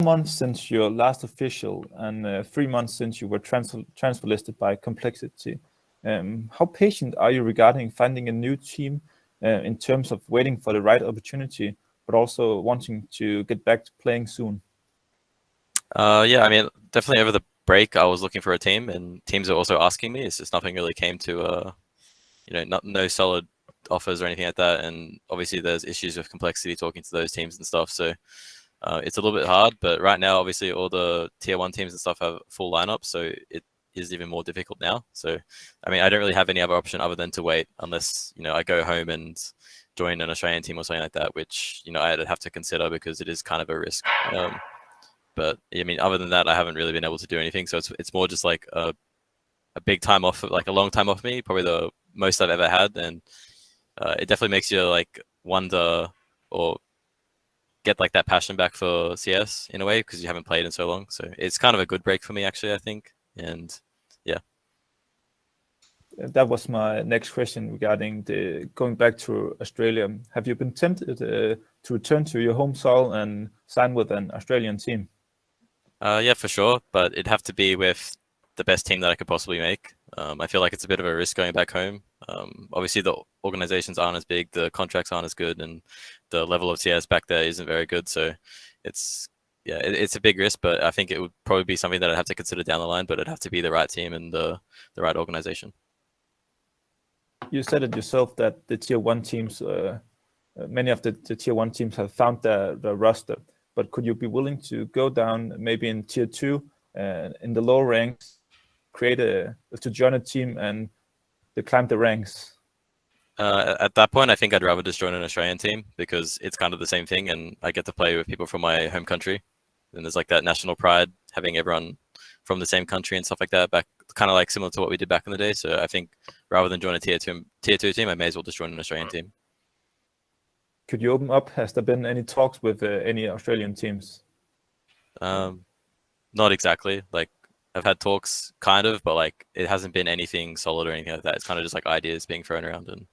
months since your last official and 3 months since you were transfer listed by Complexity. How patient are you regarding finding a new team in terms of waiting for the right opportunity, but also wanting to get back to playing soon? Yeah, I mean, definitely over the break, I was looking for a team, and teams are also asking me. It's just nothing really came to, no solid offers or anything like that. And obviously, there's issues with Complexity talking to those teams and stuff. So it's a little bit hard. But right now, obviously, all the tier 1 teams and stuff have full lineup, so it is even more difficult now. So, I mean, I don't really have any other option other than to wait, unless I go home and join an Australian team or something like that, which I'd have to consider because it is kind of a risk. But I mean, other than that, I haven't really been able to do anything. So it's more just like a big time off, like a long time off me, probably the most I've ever had, and it definitely makes you like wonder or get like that passion back for CS in a way because you haven't played in so long. So it's kind of a good break for me, actually, I think. And yeah. That was my next question regarding going back to Australia. Have you been tempted to return to your home soil and sign with an Australian team? Yeah, for sure. But it'd have to be with the best team that I could possibly make. I feel like it's a bit of a risk going back home. Obviously, the organizations aren't as big, the contracts aren't as good, and the level of CS back there isn't very good. So it's a big risk, but I think it would probably be something that I'd have to consider down the line, but it'd have to be the right team and the right organization. You said it yourself that the tier 1 teams, many of the tier 1 teams have found their roster, but could you be willing to go down maybe in tier 2 in the lower ranks, to join a team and to climb the ranks? At that point, I think I'd rather just join an Australian team because it's kind of the same thing, and I get to play with people from my home country. And there's like that national pride, having everyone from the same country and stuff like that, back kind of like similar to what we did back in the day. So I think rather than join a tier 2 team, I may as well just join an Australian team. Could you open up? Has there been any talks with any Australian teams? Not exactly. Like I've had talks kind of, but like it hasn't been anything solid or anything like that. It's kind of just like ideas being thrown around, and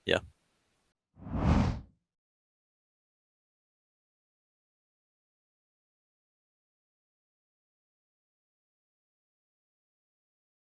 yeah.